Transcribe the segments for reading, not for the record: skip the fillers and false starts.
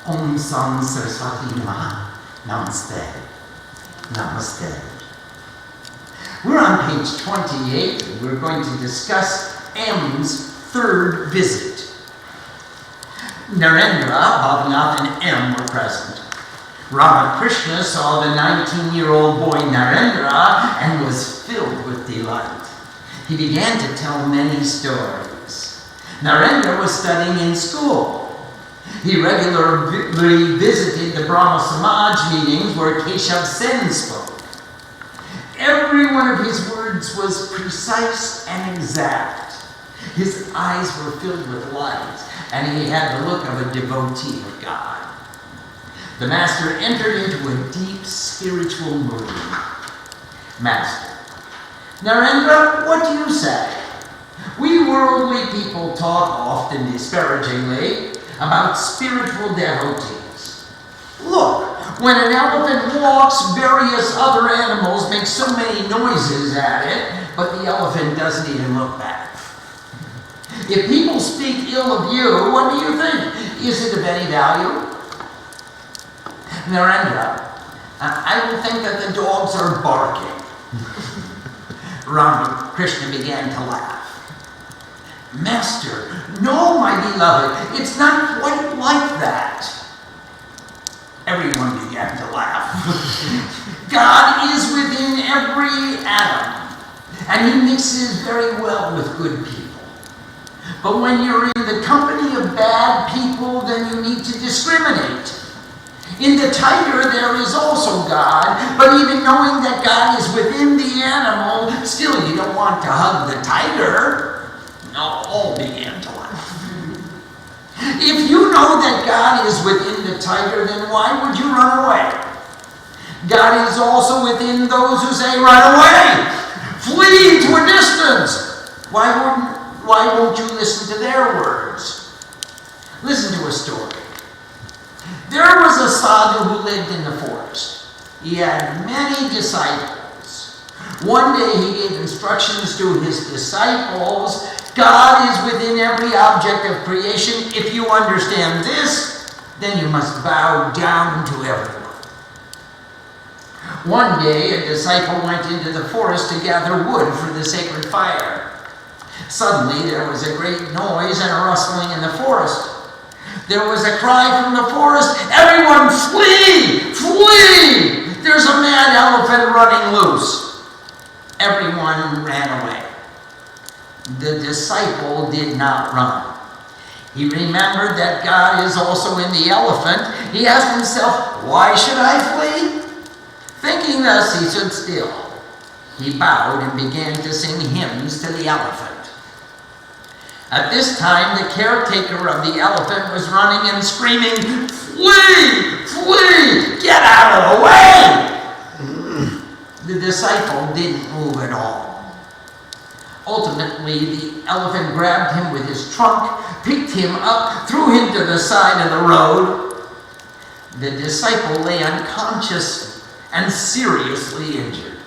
Om Sam Saraswati Namaha. Namaste. Namaste. We're on page 28, and we're going to discuss M's third visit. Narendra, Bhavanath, and M were present. Ramakrishna saw the 19-year-old boy Narendra and was filled with delight. He began to tell many stories. Narendra was studying in school. He regularly visited the Brahma Samaj meetings where Keshav Sen spoke. Every one of his words was precise and exact. His eyes were filled with light, and he had the look of a devotee of God. The master entered into a deep spiritual mood. Master: Narendra, what do you say? We worldly people talk often disparagingly about spiritual devotees. Look, when an elephant walks, various other animals make so many noises at it, but the elephant doesn't even look back. If people speak ill of you, what do you think? Is it of any value? Narendra, I would think that the dogs are barking. Ramakrishna began to laugh. Master, no, my beloved, it's not quite like that. Everyone began to laugh. God is within every atom, and he mixes very well with good people. But when you're in the company of bad people, then you need to discriminate. In the tiger there is also God, but even knowing that God is within the animal, still you don't want to hug the tiger. No, all began to laugh. If you know that God is within the tiger, then why would you run away? God is also within those who say, run away! Flee to a distance! Why won't you listen to their words? Listen to a story. There was a sadhu who lived in the forest. He had many disciples. One day he gave instructions to his disciples. God is within every object of creation. If you understand this, then you must bow down to everyone. One day a disciple went into the forest to gather wood for the sacred fire. Suddenly there was a great noise and a rustling in the forest. There was a cry from the forest, everyone flee! Flee! There's a mad elephant running loose. Everyone ran away. The disciple did not run. He remembered that God is also in the elephant. He asked himself, why should I flee? Thinking thus, he stood still. He bowed and began to sing hymns to the elephant. At this time, the caretaker of the elephant was running and screaming, flee! Flee! Get out of the way! The disciple didn't move at all. Ultimately, the elephant grabbed him with his trunk, picked him up, threw him to the side of the road. The disciple lay unconscious and seriously injured.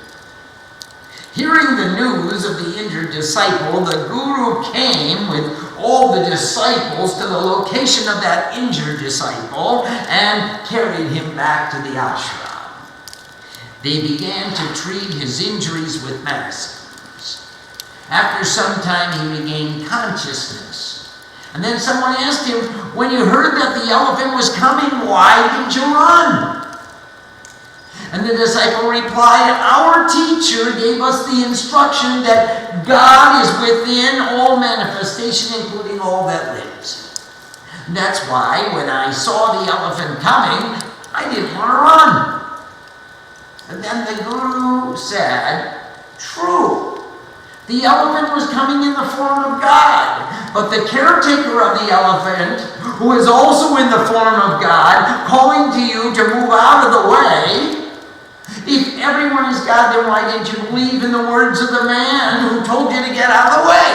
Hearing the news of the injured disciple, the guru came with all the disciples to the location of that injured disciple and carried him back to the ashram. They began to treat his injuries with medicines. After some time, he regained consciousness. And then someone asked him, when you heard that the elephant was coming, why did you run? And the disciple replied, our teacher gave us the instruction that God is within all manifestation, including all that lives. That's why when I saw the elephant coming, I didn't want to run. And then the guru said, true. The elephant was coming in the form of God, but the caretaker of the elephant, who is also in the form of God, calling to you to move out of the way. If everyone is God, then why didn't you believe in the words of the man who told you to get out of the way?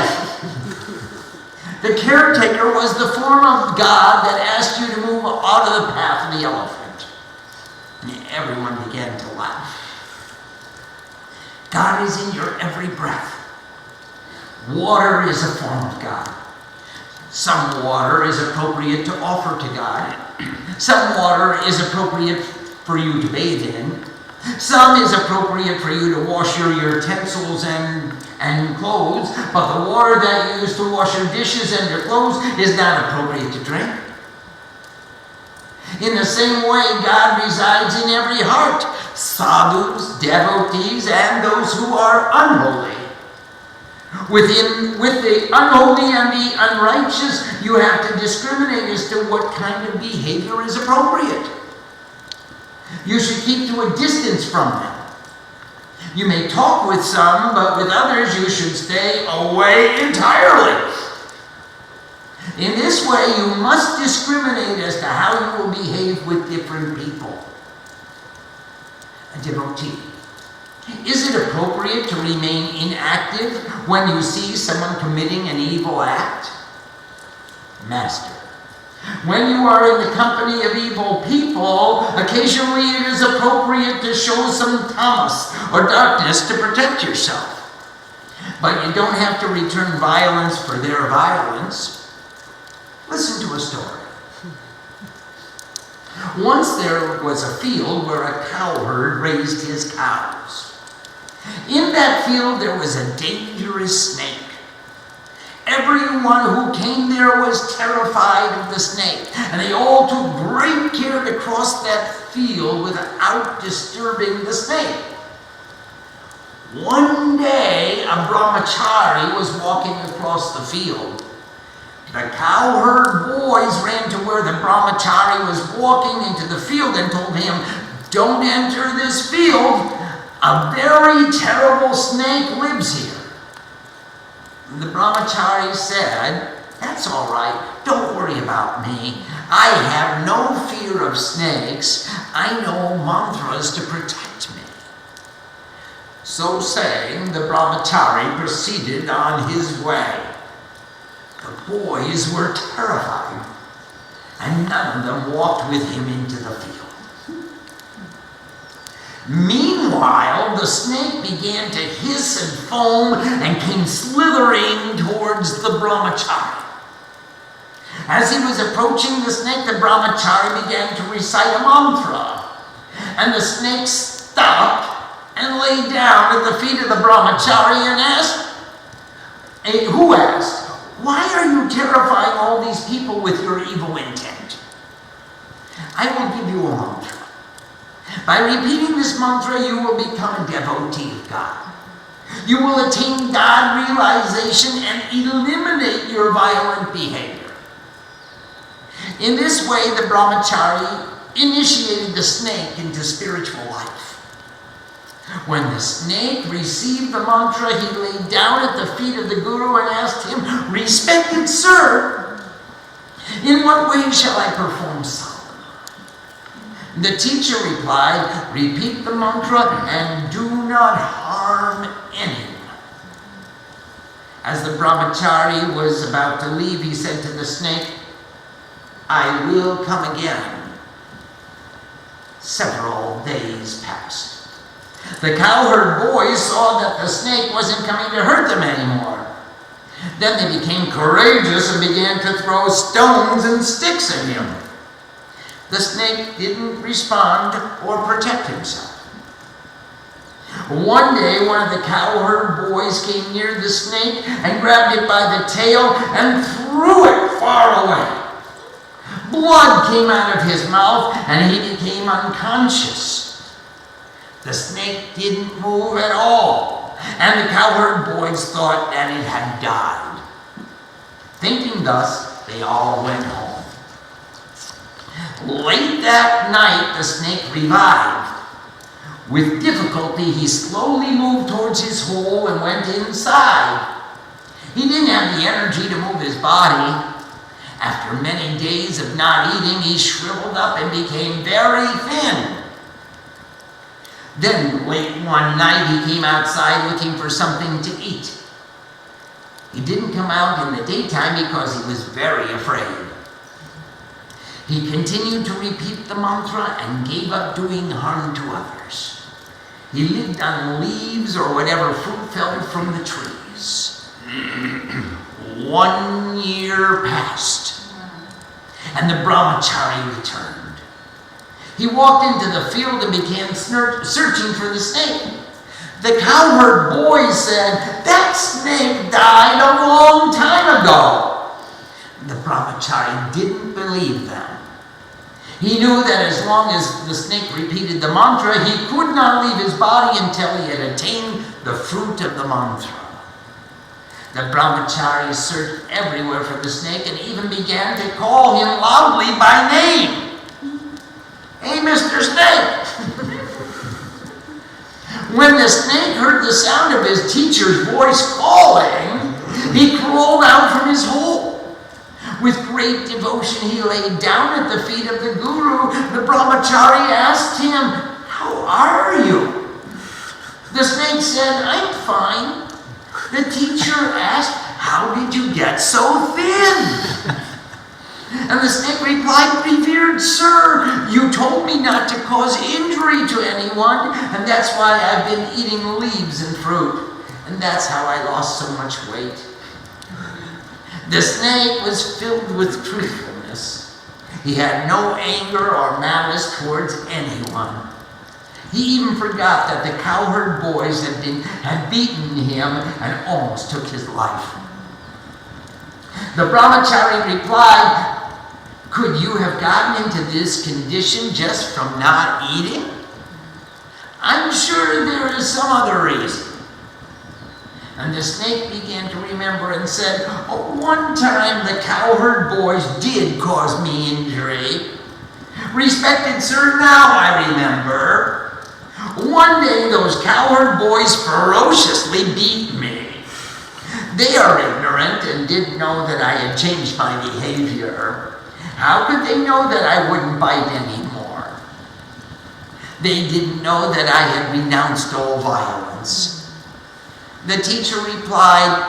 The caretaker was the form of God that asked you to move out of the path of the elephant. And everyone began to laugh. God is in your every breath. Water is a form of God. Some water is appropriate to offer to God, Some water is appropriate for you to bathe in. Some is appropriate for you to wash your utensils and clothes, but the water that you use to wash your dishes and your clothes is not appropriate to drink. In the same way, God resides in every heart, sadhus, devotees, and those who are unholy. With the unholy and the unrighteous, you have to discriminate as to what kind of behavior is appropriate. You should keep to a distance from them. You may talk with some, but with others you should stay away entirely. In this way, you must discriminate as to how you will behave with different people. A devotee. Is it appropriate to remain inactive when you see someone committing an evil act? Master. When you are in the company of evil people, occasionally it is appropriate to show some tamas or darkness to protect yourself. But you don't have to return violence for their violence. Listen to a story. Once there was a field where a cowherd raised his cows. In that field there was a dangerous snake. Everyone who came there was terrified of the snake, and they all took great care to cross that field without disturbing the snake. One day, a brahmachari was walking across the field. The cowherd boys ran to where the brahmachari was walking into the field and told him, "Don't enter this field. A very terrible snake lives here." The brahmachari said, "That's all right. Don't worry about me. I have no fear of snakes. I know mantras to protect me." So saying, the brahmachari proceeded on his way. The boys were terrified, and none of them walked with him into the field. Meanwhile, the snake began to hiss and foam and came slithering towards the brahmachari. As he was approaching the snake, the brahmachari began to recite a mantra, and the snake stopped and lay down at the feet of the brahmachari and asked, "Why are you terrifying all these people with your evil intent? I will give you a mantra. By repeating this mantra, you will become a devotee of God. You will attain God realization and eliminate your violent behavior." In this way, the brahmachari initiated the snake into spiritual life. When the snake received the mantra, he lay down at the feet of the guru and asked him, "Respected sir, in what way shall I perform sadhana?" The teacher replied, "Repeat the mantra and do not harm anyone." As the brahmachari was about to leave, he said to the snake, "I will come again." Several days passed. The cowherd boys saw that the snake wasn't coming to hurt them anymore. Then they became courageous and began to throw stones and sticks at him. The snake didn't respond or protect himself. One day, one of the cowherd boys came near the snake and grabbed it by the tail and threw it far away. Blood came out of his mouth and he became unconscious. The snake didn't move at all, and the cowherd boys thought that it had died. Thinking thus, they all went home. Late that night, the snake revived. With difficulty, he slowly moved towards his hole and went inside. He didn't have the energy to move his body. After many days of not eating, he shriveled up and became very thin. Then, late one night, he came outside looking for something to eat. He didn't come out in the daytime because he was very afraid. He continued to repeat the mantra and gave up doing harm to others. He lived on leaves or whatever fruit fell from the trees. 1 year passed. and the brahmachari returned. He walked into the field and began searching for the snake. The cowherd boy said, "That snake died a long time ago." The brahmachari didn't believe them. He knew that as long as the snake repeated the mantra, he could not leave his body until he had attained the fruit of the mantra. The brahmachari searched everywhere for the snake and even began to call him loudly by name. "Hey, Mr. Snake!" When the snake heard the sound of his teacher's voice calling, he crawled out from his hole. With great devotion, he lay down at the feet of the guru. The brahmachari asked him, "How are you?" The snake said, "I'm fine." The teacher asked, "How did you get so thin?" And the snake replied, "Revered sir, you told me not to cause injury to anyone, and that's why I've been eating leaves and fruit. And that's how I lost so much weight." The snake was filled with truthfulness. He had no anger or malice towards anyone. He even forgot that the cowherd boys had beaten him and almost took his life. The brahmachari replied, "Could you have gotten into this condition just from not eating? I'm sure there is some other reason." And the snake began to remember and said, "Oh, one time the cowherd boys did cause me injury. Respected sir, now I remember. One day those cowherd boys ferociously beat me. They are ignorant and didn't know that I had changed my behavior. How could they know that I wouldn't bite anymore? They didn't know that I had renounced all violence." The teacher replied,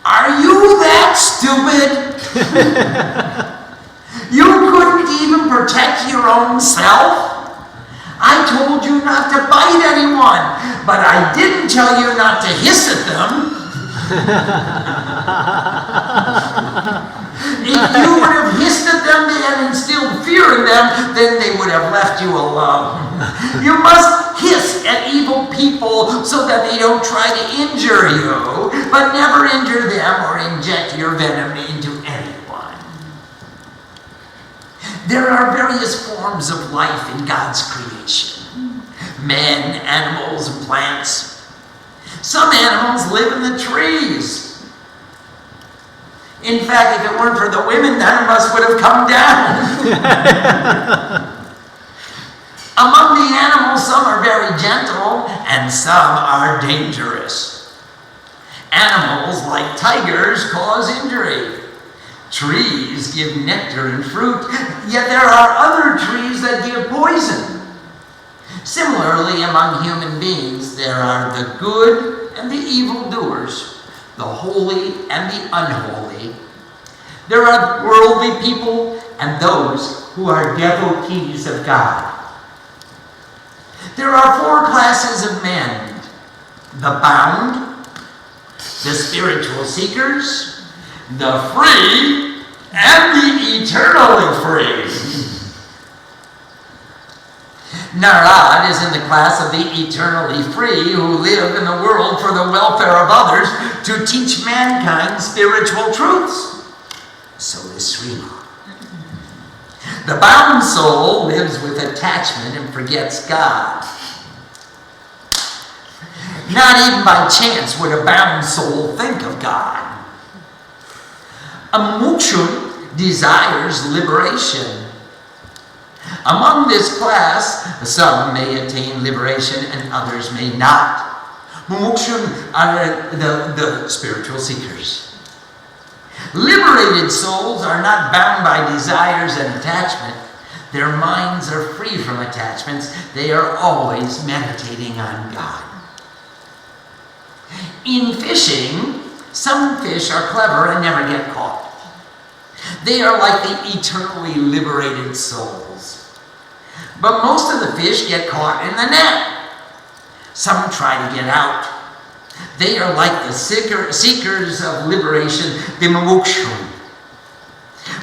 "Are you that stupid? You couldn't even protect your own self? I told you not to bite anyone, but I didn't tell you not to hiss at them. If you would have hissed at them and instilled fear in them, then they would have left you alone. You must hiss at evil people so that they don't try to injure you, but never injure them or inject your venom into anyone." There are various forms of life in God's creation. Men, animals, and plants. Some animals live in the trees. In fact, if it weren't for the women, none of us would have come down. Among the animals, some are very gentle and some are dangerous. Animals like tigers cause injury. Trees give nectar and fruit, yet there are other trees that give poison. Similarly, among human beings, there are the good and the evildoers, the holy and the unholy. There are worldly people and those who are devotees of God. There are 4 classes of men: the bound, the spiritual seekers, the free, and the eternally free. Narad is in the class of the eternally free who live in the world for the welfare of others to teach mankind spiritual truths. So is Srima. The bound soul lives with attachment and forgets God. Not even by chance would a bound soul think of God. A mumukshun desires liberation. Among this class, some may attain liberation and others may not. Mumukshun are the spiritual seekers. Liberated souls are not bound by desires and attachment. Their minds are free from attachments. They are always meditating on God. In fishing, some fish are clever and never get caught. They are like the eternally liberated souls. But most of the fish get caught in the net. Some try to get out. They are like the seekers of liberation, the mumukshun.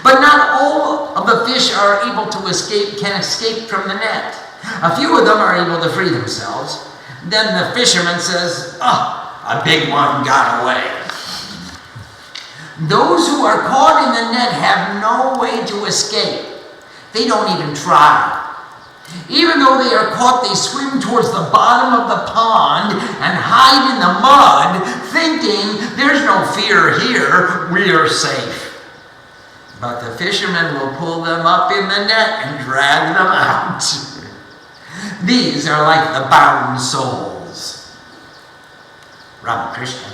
But not all the fish are able to can escape from the net. A few of them are able to free themselves. Then the fisherman says, a big one got away. Those who are caught in the net have no way to escape. They don't even try. Even though they are caught, they swim towards the bottom of the pond and hide in the mud, thinking, there's no fear here, we are safe. But the fisherman will pull them up in the net and drag them out. These are like the bound souls. Ramakrishna.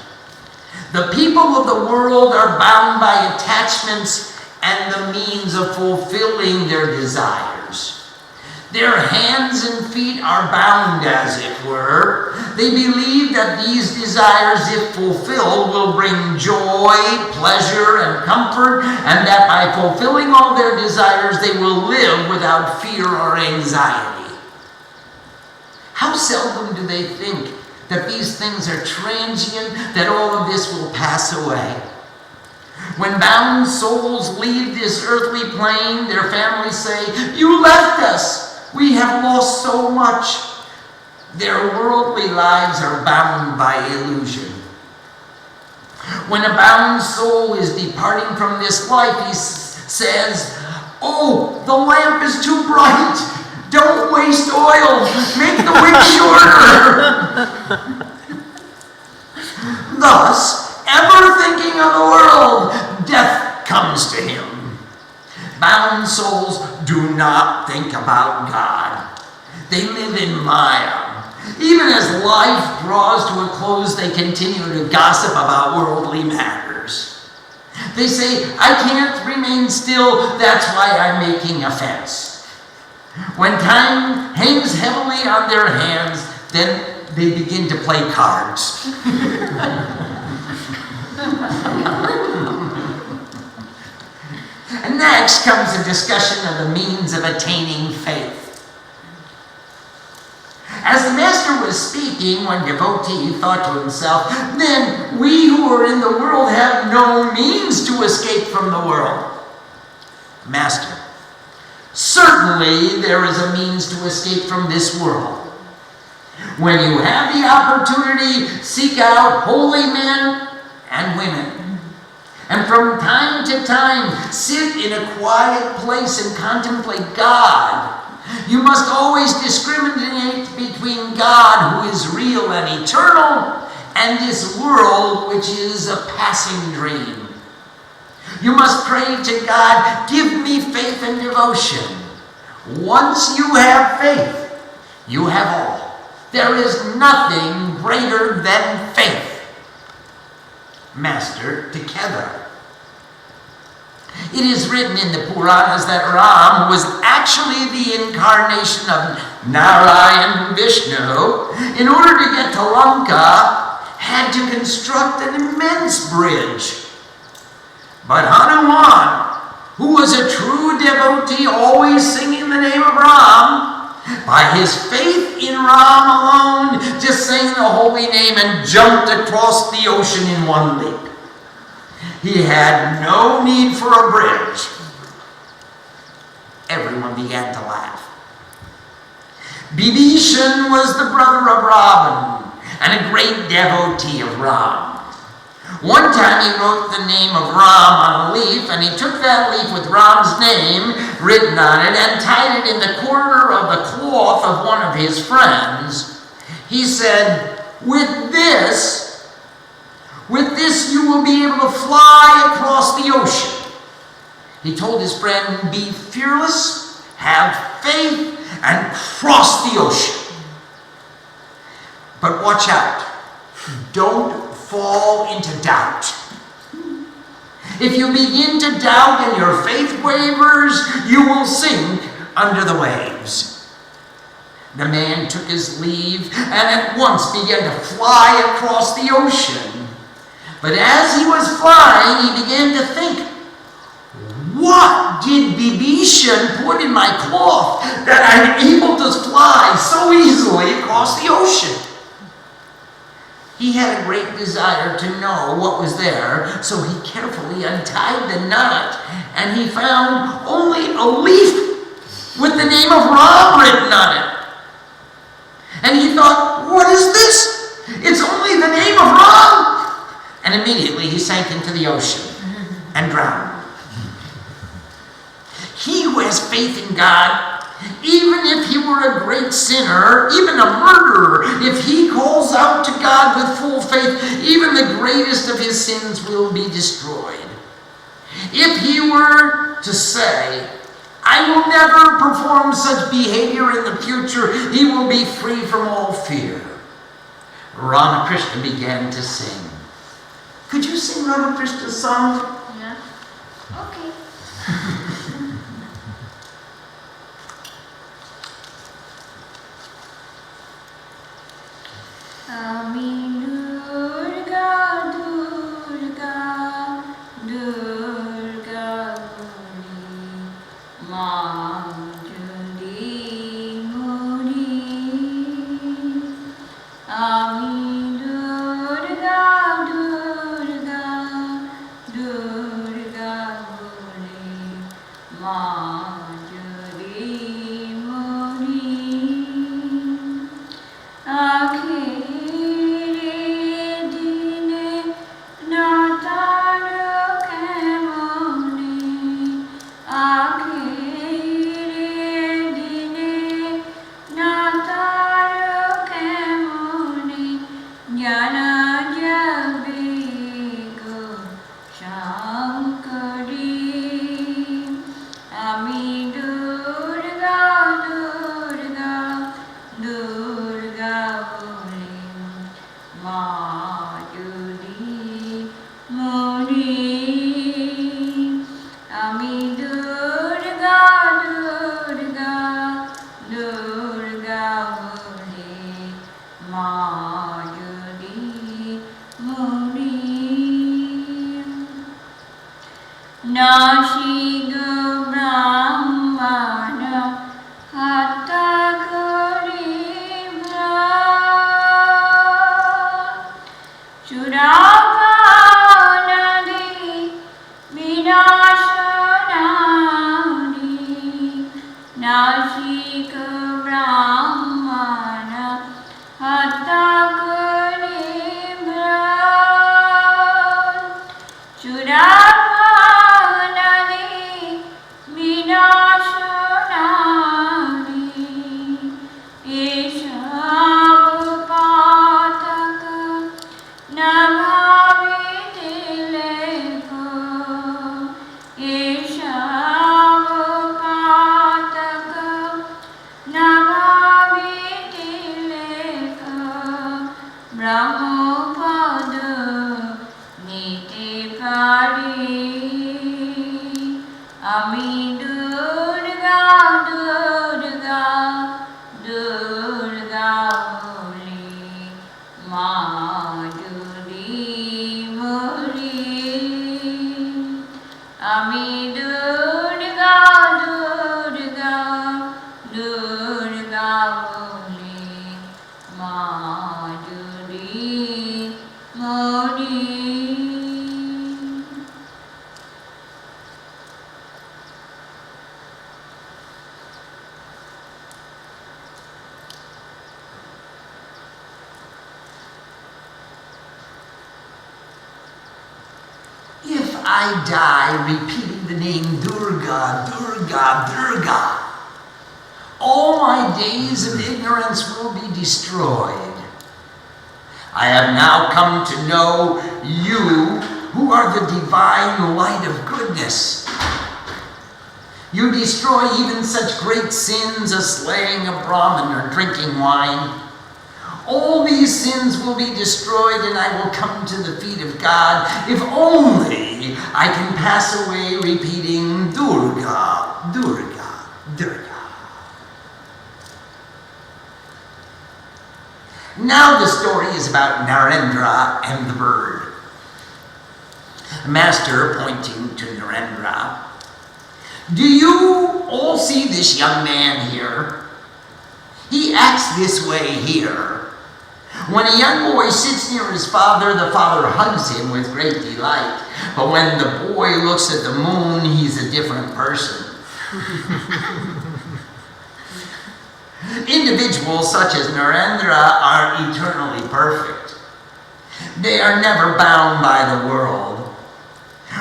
The people of the world are bound by attachments and the means of fulfilling their desires. Their hands and feet are bound, as it were. They believe that these desires, if fulfilled, will bring joy, pleasure, and comfort, and that by fulfilling all their desires, they will live without fear or anxiety. How seldom do they think that these things are transient, that all of this will pass away? When bound souls leave this earthly plane, their families say, "You left us. We have lost so much." Their worldly lives are bound by illusion. When a bound soul is departing from this life, he says, "Oh, the lamp is too bright. Don't waste oil. Make the wick shorter." Thus, ever thinking of the world, death comes to him. Bound souls do not think about God. They live in Maya. Even as life draws to a close, they continue to gossip about worldly matters. They say, "I can't remain still, that's why I'm making a fence." When time hangs heavily on their hands, then they begin to play cards. And next comes a discussion of the means of attaining faith. As the Master was speaking, one devotee thought to himself, "Then we who are in the world have no means to escape from the world." Master: "Certainly there is a means to escape from this world. When you have the opportunity, seek out holy men and women. And from time to time, sit in a quiet place and contemplate God. You must always discriminate between God, who is real and eternal, and this world, which is a passing dream. You must pray to God, 'Give me faith and devotion.' Once you have faith, you have all. There is nothing greater than faith." Master, together. It is written in the Puranas that Ram, who was actually the incarnation of Narayan Vishnu, in order to get to Lanka, had to construct an immense bridge. But Hanuman, who was a true devotee, always singing the name of Ram, by his faith in Ram alone, just sang the holy name and jumped across the ocean in one leap. He had no need for a bridge. Everyone began to laugh. Bibhishan was the brother of Ravan and a great devotee of Ram. One time he wrote the name of Ram on a leaf, and he took that leaf with Ram's name written on it and tied it in the corner of the cloth of one of his friends. He said, with this you will be able to fly across the ocean." He told his friend, "Be fearless, have faith, and cross the ocean. But watch out. Don't fall into doubt. If you begin to doubt and your faith wavers, you will sink under the waves." The man took his leave and at once began to fly across the ocean. But as he was flying, he began to think, "What did Bibhishan put in my cloth that I'm able to fly so easily across the ocean?" He had a great desire to know what was there, so he carefully untied the knot and he found only a leaf with the name of Ram written on it. And he thought, what is this? It's only the name of Ram. And immediately he sank into the ocean and drowned. He who has faith in God, even if he were a great sinner, even a murderer, if he calls out to God with full faith, even the greatest of his sins will be destroyed. If he were to say, I will never perform such behavior in the future, he will be free from all fear. Ramakrishna began to sing. Could you sing Ramakrishna's song? Yeah. Okay. Ami Durga, Durga, Durga Muni, Manjuli Muni. Ami Durga, Durga, Durga Muni, Manjuli Muni. Akhi I die repeating the name Durga, Durga, Durga, all my days of ignorance will be destroyed. I have now come to know you, who are the divine light of goodness. You destroy even such great sins as slaying a Brahmin or drinking wine. All these sins will be destroyed and I will come to the feet of God if only I can pass away repeating Durga, Durga, Durga. Now the story is about Narendra and the bird. The master, pointing to Narendra, do you all see this young man here? He acts this way here. When a young boy sits near his father, the father hugs him with great delight. But when the boy looks at the moon, he's a different person. Individuals such as Narendra are eternally perfect. They are never bound by the world.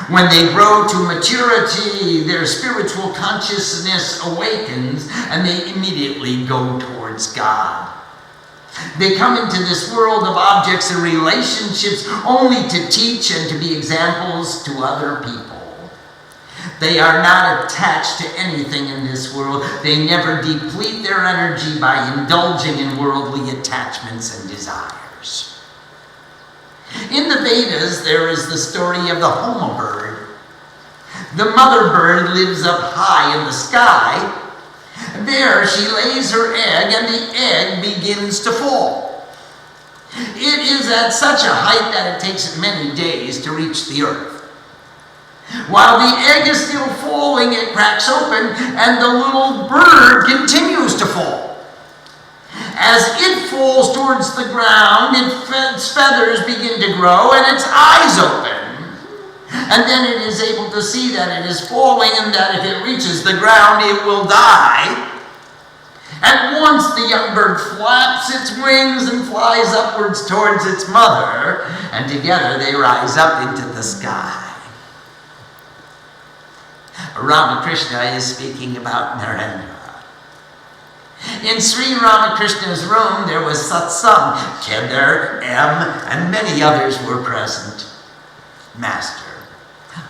When they grow to maturity, their spiritual consciousness awakens and they immediately go towards God. They come into this world of objects and relationships only to teach and to be examples to other people. They are not attached to anything in this world. They never deplete their energy by indulging in worldly attachments and desires. In the Vedas, there is the story of the Homa bird. The mother bird lives up high in the sky. There she lays her egg and the egg begins to fall. It is at such a height that it takes many days to reach the earth. While the egg is still falling, it cracks open and the little bird continues to fall. As it falls towards the ground, its feathers begin to grow and its eyes open. And then it is able to see that it is falling and that if it reaches the ground, it will die. At once the young bird flaps its wings and flies upwards towards its mother, and together they rise up into the sky. Ramakrishna is speaking about Narendra. In Sri Ramakrishna's room there was satsang. Kedar, M, and many others were present. Master,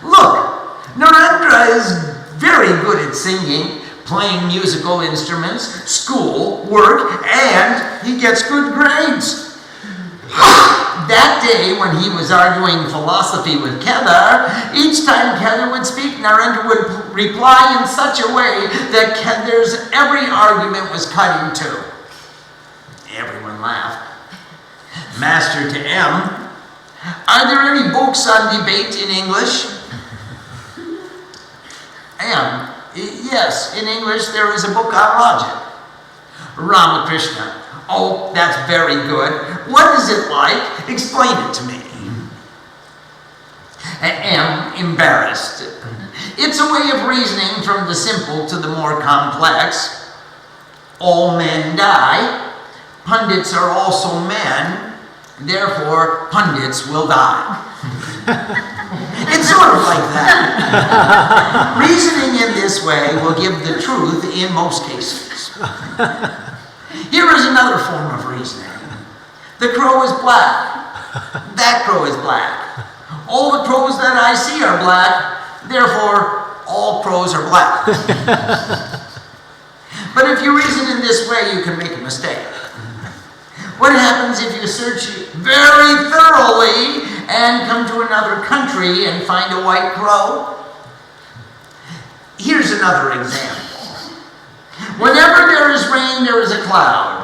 look, Narendra is very good at singing, playing musical instruments, school, work, and he gets good grades. That day when he was arguing philosophy with Kedar, each time Kedar would speak, Narendra would reply in such a way that Kedar's every argument was cut in two. Everyone laughed. Master to M, are there any books on debate in English? M, yes, in English there is a book on logic. Ramakrishna, oh, that's very good. What is it like? Explain it to me. M, embarrassed. It's a way of reasoning from the simple to the more complex. All men die. Pundits are also men. Therefore, pundits will die. It's sort of like that. Reasoning in this way will give the truth in most cases. Here is another form of reasoning. The crow is black. That crow is black. All the crows that I see are black. Therefore, all crows are black. But if you reason in this way, you can make a mistake. What happens if you search very thoroughly and come to another country and find a white crow? Here's another example. Whenever there is rain, there is a cloud.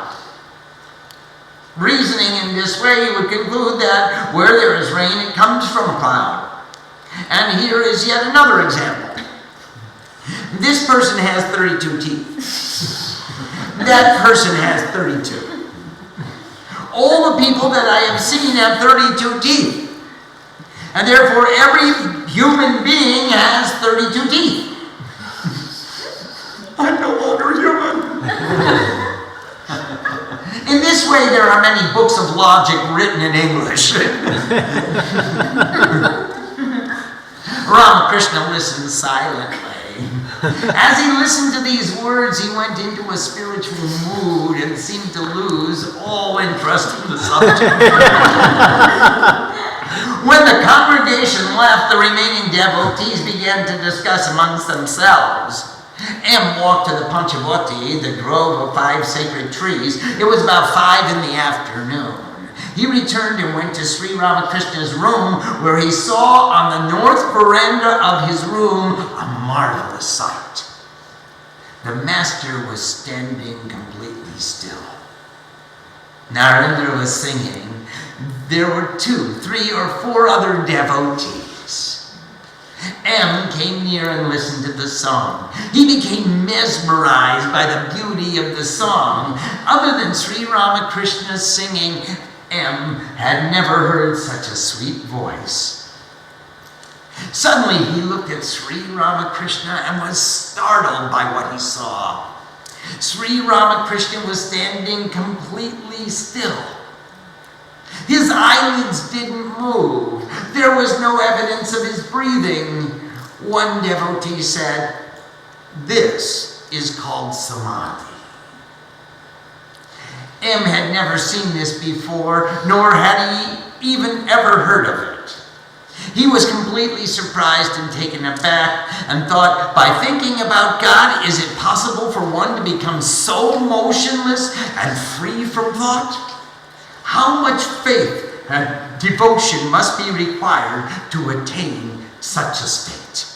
Reasoning in this way, you would conclude that where there is rain, it comes from a cloud. And here is yet another example. This person has 32 teeth. That person has 32. All the people that I have seen have 32 teeth. And therefore every human being has 32 teeth. I'm no longer human. In this way, there are many books of logic written in English. Ramakrishna listened silently. As he listened to these words, he went into a spiritual mood and seemed to lose all interest in the subject. When the congregation left, the remaining devotees began to discuss amongst themselves. M walked to the Panchavati, the grove of 5 sacred trees. It was about 5 in the afternoon. He returned and went to Sri Ramakrishna's room, where he saw on the north veranda of his room a marvelous sight. The master was standing completely still. Narendra was singing. There were 2, 3, or 4 other devotees. M came near and listened to the song. He became mesmerized by the beauty of the song. Other than Sri Ramakrishna's singing, M had never heard such a sweet voice. Suddenly he looked at Sri Ramakrishna and was startled by what he saw. Sri Ramakrishna was standing completely still. His eyelids didn't move. There was no evidence of his breathing. One devotee said, "This is called Samadhi." M had never seen this before, nor had he even ever heard of it. He was completely surprised and taken aback and thought, by thinking about God, is it possible for one to become so motionless and free from thought? How much faith and devotion must be required to attain such a state?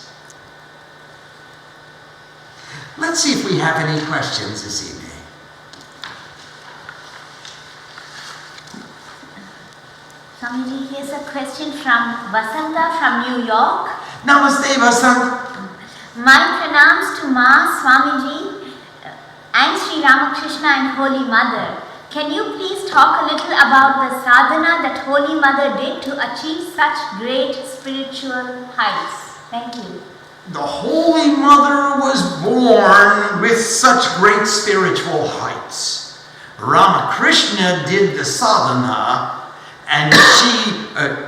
Let's see if we have any questions this evening. Swamiji, here's a question from Vasanta from New York. Namaste, Vasant. My pranams to Ma, Swamiji, and Sri Ramakrishna and Holy Mother. Can you please talk a little about the sadhana that Holy Mother did to achieve such great spiritual heights? Thank you. The Holy Mother was born with such great spiritual heights. Ramakrishna did the sadhana, and she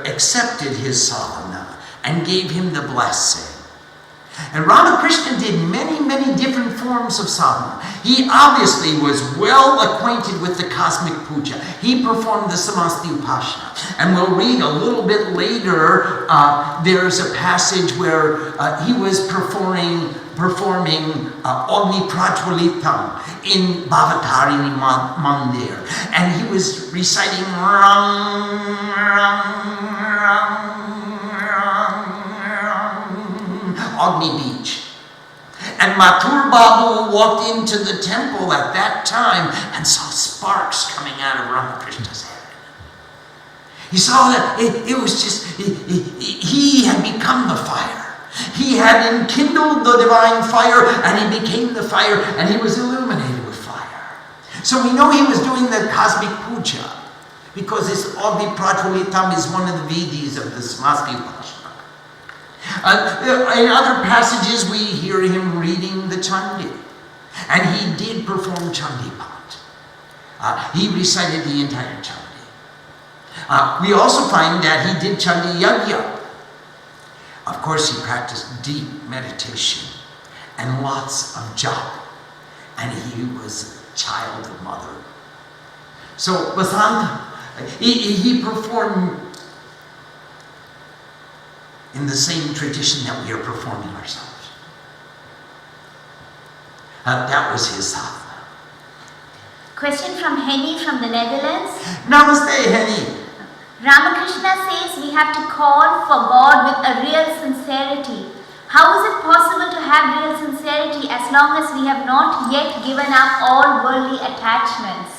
accepted his sadhana and gave him the blessing. And Ramakrishna did many, many different forms of sadhana. He obviously was well acquainted with the cosmic puja. He performed the Samadhi Upasana. And we'll read a little bit later, there's a passage where he was performing Agni Prajwalitam in Bhavatarini Mandir. And he was reciting Ram, Ram, Ram, Ram, Agni Beach. And Mathur Babu walked into the temple at that time and saw sparks coming out of Ramakrishna's head. He saw that it was just, he had become the fire. He had enkindled the divine fire, and he became the fire, and he was illuminated with fire. So we know he was doing the cosmic puja, because this Agni Prajwalitam is one of the Vedis of the Samadhi Upasana. In other passages, we hear him reading the Chandi, and he did perform Chandi Pat. He recited the entire Chandi. We also find that he did Chandi Yagya. Of course, he practiced deep meditation and lots of japa, and he was a child of mother. So, Vasanta, he performed in the same tradition that we are performing ourselves. That was his sadhana. Question from Henny from the Netherlands. Namaste, Henny. Ramakrishna says we have to call for God with a real sincerity. How is it possible to have real sincerity as long as we have not yet given up all worldly attachments?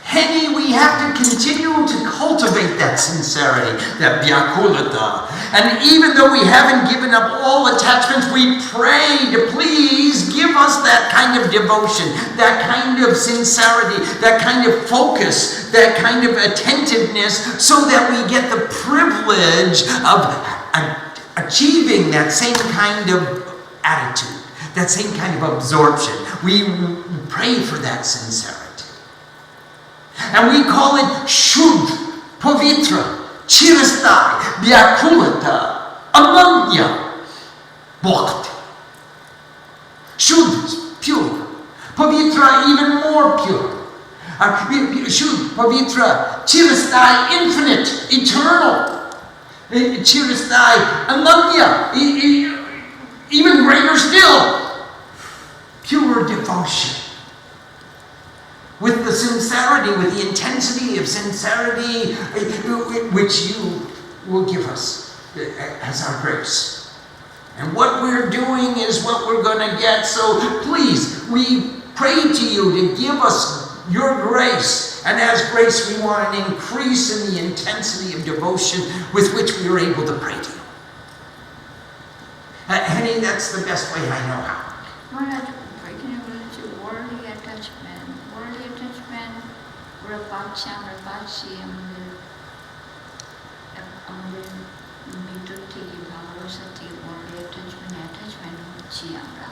Henny, we have to continue to cultivate that sincerity, that vyakulata. And even though we haven't given up all attachments, we pray to please give us that kind of devotion, that kind of sincerity, that kind of focus, that kind of attentiveness, so that we get the privilege of achieving that same kind of attitude, that same kind of absorption. We pray for that sincerity. And we call it Shuddh, Pavitra, Chirasthai, Vyakulata, Ananya, Bhakti. Shuddh is pure. Pavitra, even more pure. Shuddh, Pavitra, Chirasthai, infinite, eternal. Chirasthai, Ananya, even greater still. Pure devotion. With the sincerity, with the intensity of sincerity which you will give us as our grace. And what we're doing is what we're going to get. So please, we pray to you to give us your grace. And as grace, we want an increase in the intensity of devotion with which we are able to pray to you. Henny, that's the best way I know how. আমরা পাচ্ছি আমাদের ভিতর থেকে ভালোবাসা থেকে বড় attachment হচ্ছি আমরা।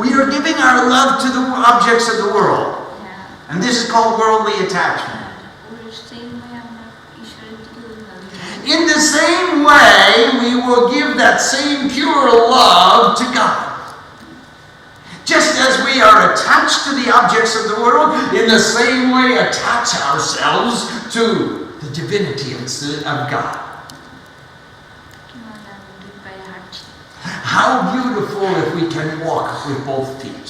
We are giving our love to the objects of the world. হ্যাঁ। And this is called worldly attachment. Or same way আমরা ঈশ্বরের দিকে ওইভাবে In the same way, we will give that same pure love to God. Just as we are attached to the objects of the world, in the same way attach ourselves to the divinity of God. How beautiful if we can walk with both feet.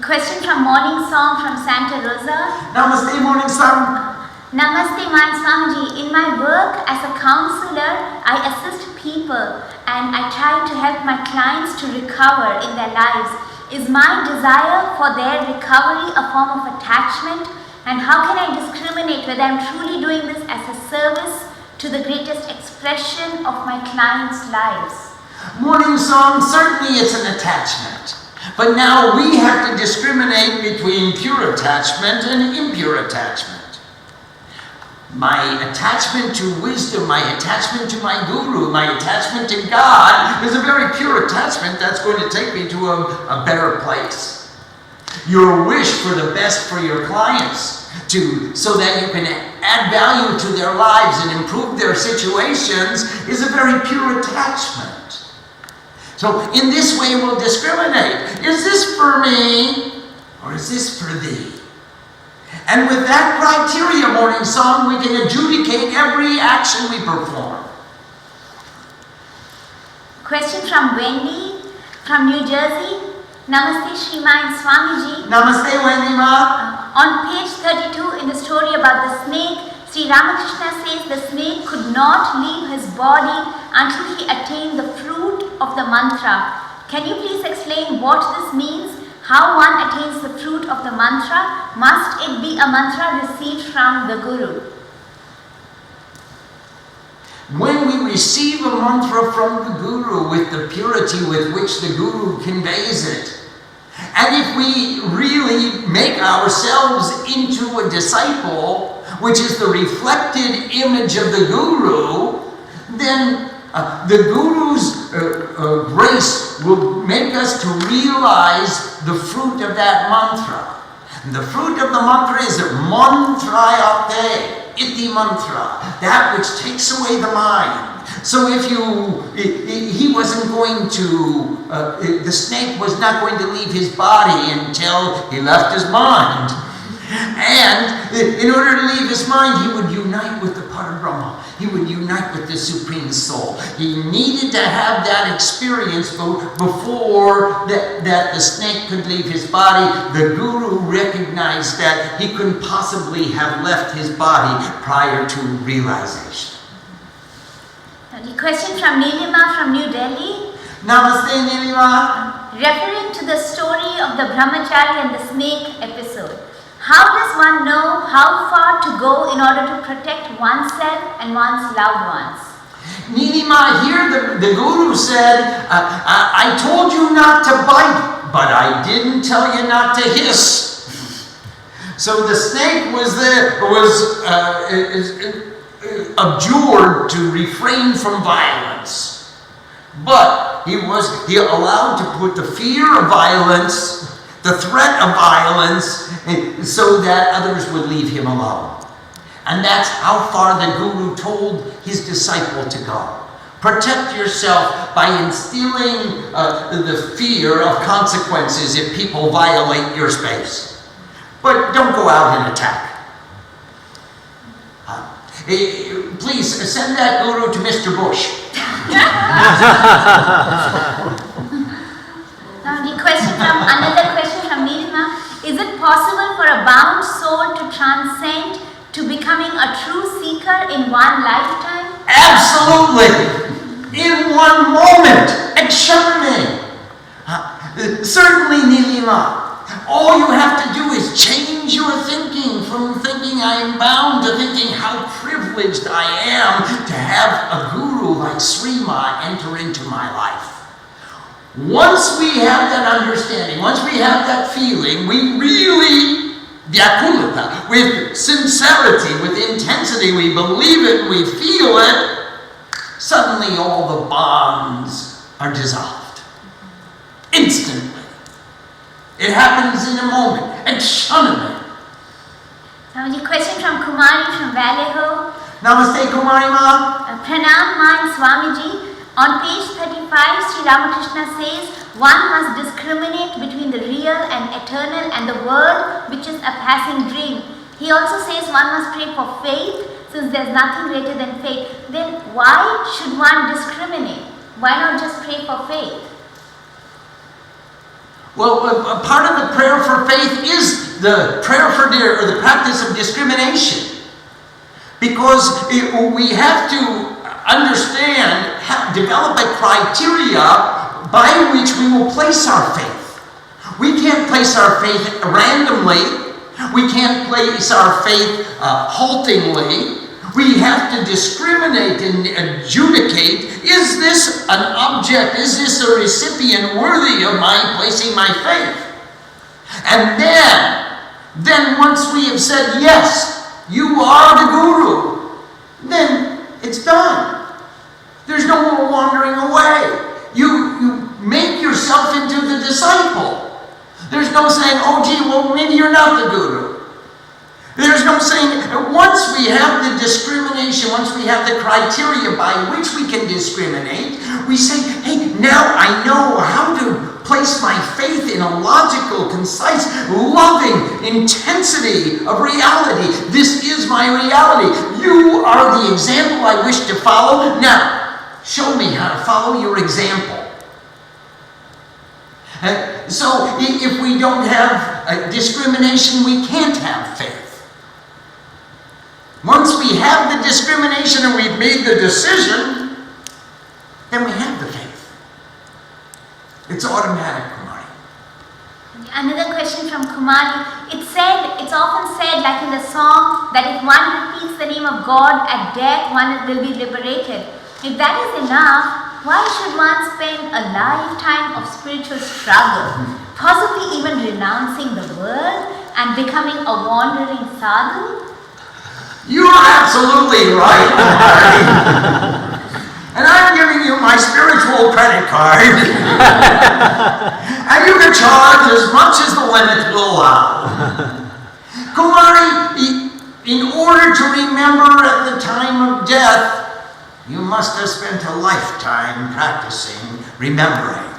Question from Morning Song from Santa Rosa. Namaste, Morning Sun. Namaste, my Swamiji. In my work as a counselor, I assist people and I try to help my clients to recover in their lives. Is my desire for their recovery a form of attachment? And how can I discriminate whether I'm truly doing this as a service to the greatest expression of my clients' lives? Morning Song, certainly it's an attachment. But now we have to discriminate between pure attachment and impure attachment. My attachment to wisdom, my attachment to my guru, my attachment to God is a very pure attachment that's going to take me to a better place. Your wish for the best for your clients, so that you can add value to their lives and improve their situations, is a very pure attachment. So in this way we'll discriminate. Is this for me or is this for thee? And with that criteria, Morning Song, we can adjudicate every action we perform. Question from Wendy from New Jersey. Namaste, Shrima and Swamiji. Namaste, Wendy Ma. On page 32 in the story about the snake, Sri Ramakrishna says the snake could not leave his body until he attained the fruit of the mantra. Can you please explain what this means? How one attains the fruit of the mantra? Must it be a mantra received from the Guru? When we receive a mantra from the Guru with the purity with which the Guru conveys it, and if we really make ourselves into a disciple, which is the reflected image of the Guru, then the Guru's grace will make us to realize the fruit of that mantra. And the fruit of the mantra is mantrayate, iti mantra, that which takes away the mind. So if he wasn't going to, the snake was not going to leave his body until he left his mind. And in order to leave his mind, he would unite with the Parabrahma. He would unite with the Supreme Soul. He needed to have that experience before that the snake could leave his body. The Guru recognized that he couldn't possibly have left his body prior to realization. The question from Nilima from New Delhi. Namaste, Nilima. Referring to the story of the brahmachari and the snake episode, how does one know how far to go in order to protect oneself and one's loved ones? Nilima, here the Guru said, I told you not to bite, but I didn't tell you not to hiss. So the snake was abjured to refrain from violence. But he allowed to put the fear of violence, the threat of violence, so that others would leave him alone. And that's how far the Guru told his disciple to go. Protect yourself by instilling the fear of consequences if people violate your space. But don't go out and attack. Please send that Guru to Mr. Bush. Now another question from Nilima. Is it possible for a bound soul to transcend to becoming a true seeker in one lifetime? Absolutely! In one moment! Extraordinary! Certainly, Nilima. All you have to do is change your thinking from thinking I am bound to thinking how privileged I am to have a Guru like Srima enter into my life. Once we have that understanding, once we have that feeling, we really, vyakulata, with sincerity, with intensity, we believe it, we feel it, suddenly all the bonds are dissolved. Instantly. It happens in a moment. Ekshaname. Swamiji, question from Kumari from Vallejo. Namaste, Kumari Ma. Pranam Ma and Swamiji. On page 35, Sri Ramakrishna says, one must discriminate between the real and eternal and the world, which is a passing dream. He also says one must pray for faith, since there's nothing greater than faith. Then why should one discriminate? Why not just pray for faith? Well, a part of the prayer for faith is the prayer for or the practice of discrimination. Because we have to understand, develop a criteria by which we will place our faith. We can't place our faith randomly. We can't place our faith haltingly. We have to discriminate and adjudicate, is this an object, is this a recipient worthy of my placing my faith? And then once we have said, yes, you are the Guru, then it's done. There's no more wandering away. You make yourself into the disciple. There's no saying, oh gee, well maybe you're not the Guru. There's no saying, once we have the discrimination, once we have the criteria by which we can discriminate, we say, hey, now I know how to place my faith in a logical, concise, loving intensity of reality. This is my reality. You are the example I wish to follow. Now, show me how to follow your example. So, if we don't have discrimination, we can't have faith. Once we have the discrimination and we've made the decision, then we have the faith. It's automatic, Kumari. Another question from Kumari. It's often said, like in the song, that if one repeats the name of God at death, one will be liberated. If that is enough, why should one spend a lifetime of spiritual struggle, possibly even renouncing the world and becoming a wandering sadhu? You're absolutely right, Kumari. And I'm giving you my spiritual credit card. And you can charge as much as the limit will allow. Kumari, in order to remember at the time of death, you must have spent a lifetime practicing remembering.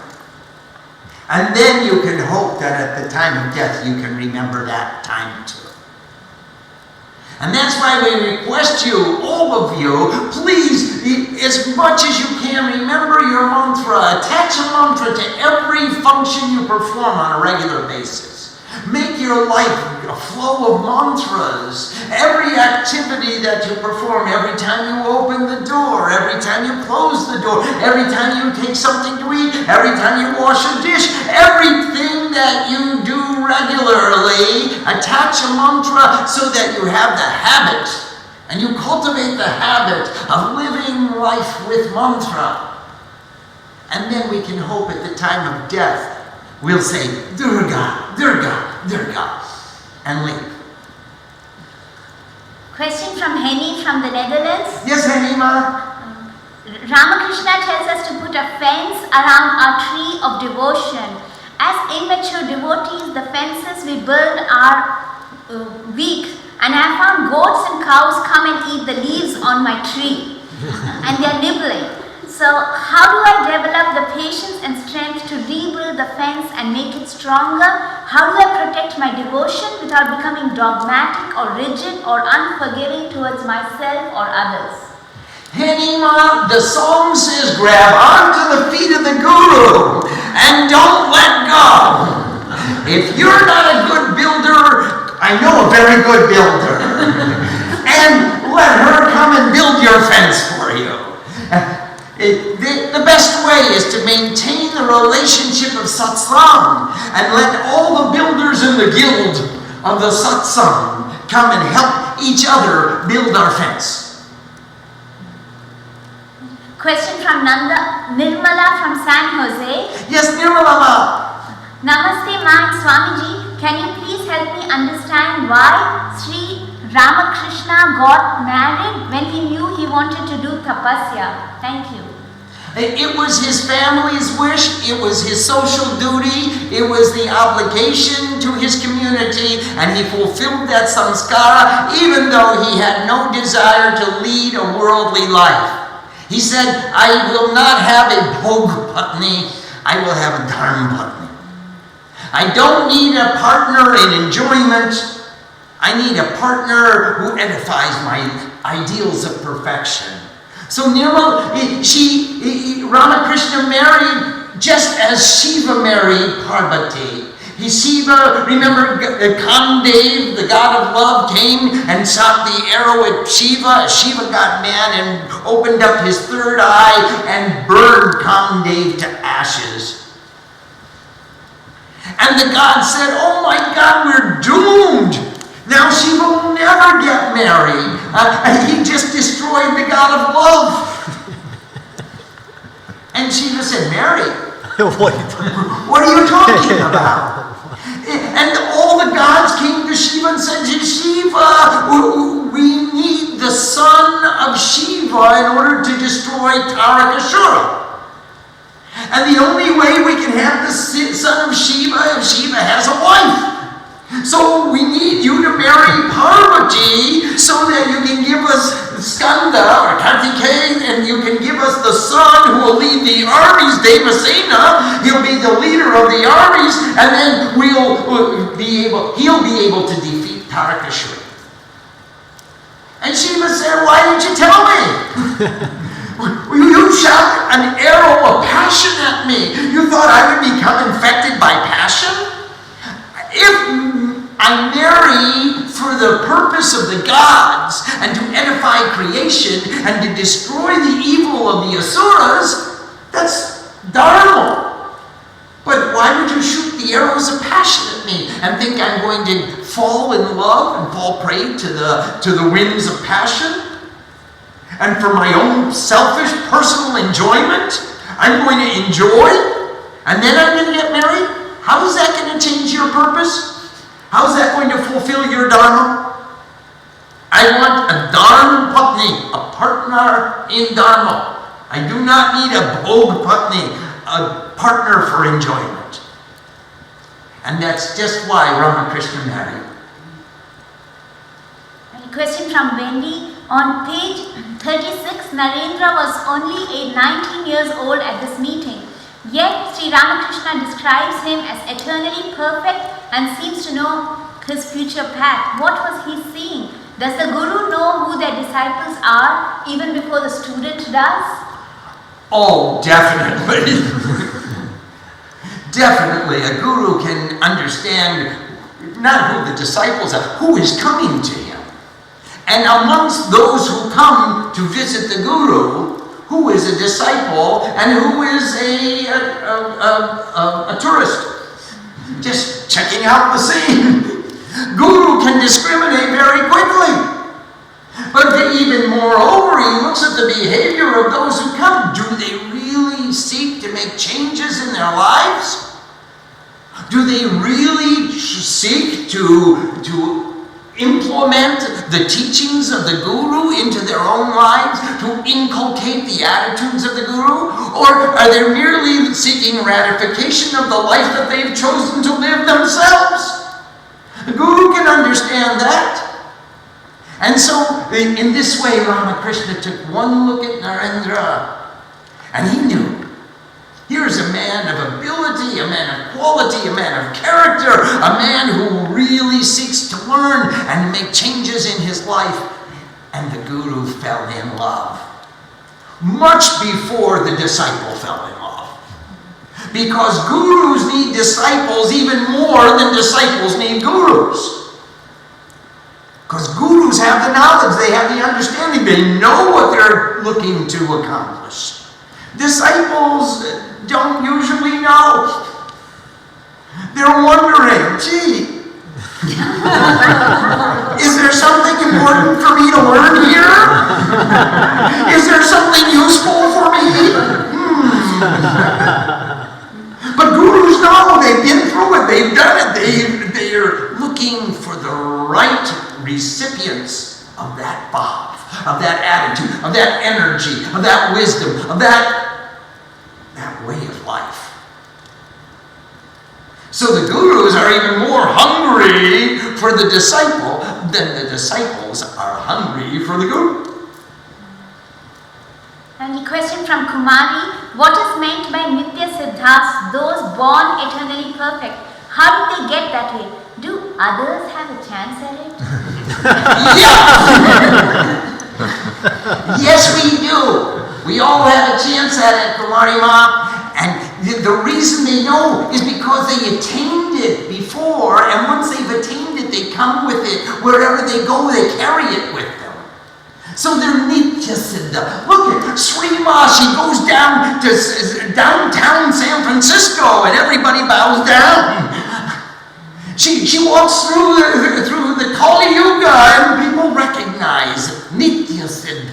And then you can hope that at the time of death you can remember that time too. And that's why we request you, all of you, please, as much as you can, remember your mantra. Attach a mantra to every function you perform on a regular basis. Make your life a flow of mantras. Every activity that you perform, every time you open the door, every time you close the door, every time you take something to eat, every time you wash a dish, everything that you do regularly, attach a mantra so that you have the habit and you cultivate the habit of living life with mantra. And then we can hope at the time of death we'll say, Durga, Durga, Durga, and leave. Question from Henny from the Netherlands. Yes, Henny, Ma. Ramakrishna tells us to put a fence around our tree of devotion. As immature devotees, the fences we build are weak, and I have found goats and cows come and eat the leaves on my tree, and they are nibbling. So how do I develop the patience and strength to rebuild the fence and make it stronger? How do I protect my devotion without becoming dogmatic or rigid or unforgiving towards myself or others? Henima, the song says, grab onto the feet of the Guru and don't let go. If you're not a good builder, I know a very good builder. And let her come and build your fence for you. The best way is to maintain the relationship of satsang and let all the builders in the guild of the satsang come and help each other build our fence. Question from Nirmala from San Jose. Yes, Nirmala. Namaste, Ma and Swamiji. Can you please help me understand why Sri Ramakrishna got married when he knew he wanted to do tapasya? Thank you. It was his family's wish, it was his social duty, it was the obligation to his community, and he fulfilled that samskara even though he had no desire to lead a worldly life. He said, I will not have a bhog patni, I will have a dharma patni. I don't need a partner in enjoyment, I need a partner who edifies my ideals of perfection. So Ramakrishna married just as Shiva married Parvati. Shiva, remember Kamdev, the god of love, came and shot the arrow at Shiva. Shiva got mad and opened up his third eye and burned Kamdev to ashes. And the god said, oh my God, we're doomed. Now Shiva will never get married. He just destroyed the god of love. And Shiva said, Mary, what are you talking about? And all the gods came to Shiva and said, Shiva, we need the son of Shiva in order to destroy Tarakasura. And the only way we can have the son of Shiva if Shiva has a wife. So we need you to marry Parvati so that you can give us Skanda or Kartikeya, and you can give us the son who will lead the armies, Devasena. He'll be the leader of the armies, and then he'll be able to defeat Tarakasura. And Shiva said, why didn't you tell me? You shot an arrow of passion at me. You thought I would become infected by passion? If I marry for the purpose of the gods and to edify creation and to destroy the evil of the asuras, that's dharma. But why would you shoot the arrows of passion at me and think I'm going to fall in love and fall prey to the winds of passion? And for my own selfish personal enjoyment, I'm going to enjoy, and then I'm going to get married? How is that going to change your purpose? How is that going to fulfill your dharma? I want a dharma patni, a partner in dharma. I do not need a bhog patni, a partner for enjoyment. And that's just why Ramakrishna married. A question from Wendy. On page 36, Narendra was only 19 years old at this meeting. Yet, Sri Ramakrishna describes him as eternally perfect and seems to know his future path. What was he seeing? Does the Guru know who their disciples are even before the student does? Oh, definitely. Definitely. A Guru can understand not who the disciples are, who is coming to him. And amongst those who come to visit the Guru, who is a disciple and who is a tourist, just checking out the scene. Guru can discriminate very quickly. But even moreover, he looks at the behavior of those who come. Do they really seek to make changes in their lives? Do they really seek to implement the teachings of the Guru into their own lives, to inculcate the attitudes of the Guru? Or are they merely seeking ratification of the life that they've chosen to live themselves? The Guru can understand that. And so, in this way, Ramakrishna took one look at Narendra, and he knew. Here's a man of ability, a man of quality, a man of character, a man who really seeks to learn and make changes in his life. And the Guru fell in love. Much before the disciple fell in love. Because Gurus need disciples even more than disciples need Gurus. Because Gurus have the knowledge, they have the understanding, they know what they're looking to accomplish. Disciples don't usually know. They're wondering, gee, is there something important for me to learn here? Is there something useful for me? they've done it. They're looking for the right recipients of that bhav, of that attitude, of that energy, of that wisdom, of that way of life. So the gurus are even more hungry for the disciple than the disciples are hungry for the guru. And a question from Kumari. What is meant by Nitya Siddhas, those born eternally perfect? How do they get that way? Do others have a chance at it? Yeah! Yes, we do. We all have a chance at it, Kumari Ma. And the reason they know is because they attained it before, and once they've attained it, they come with it. Wherever they go, they carry it with them. So they're Nitya Siddha. Look at Srima, she goes down to downtown San Francisco and everybody bows down. She walks through the Kali Yuga and people recognize Nitya Siddha.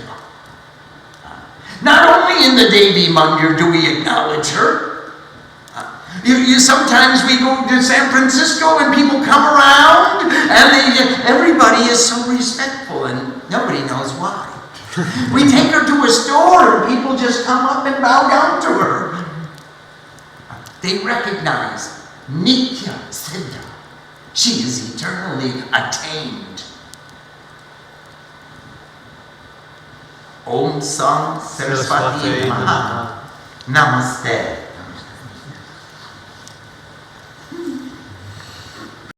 Not only in the Devi Mandir do we acknowledge her. Sometimes we go to San Francisco and people come around and everybody is so respectful and nobody knows why. We take her to a store and people just come up and bow down to her. They recognize Nitya Siddha. She is eternally attained. Om Sam Saraswati Namaha. Namaste.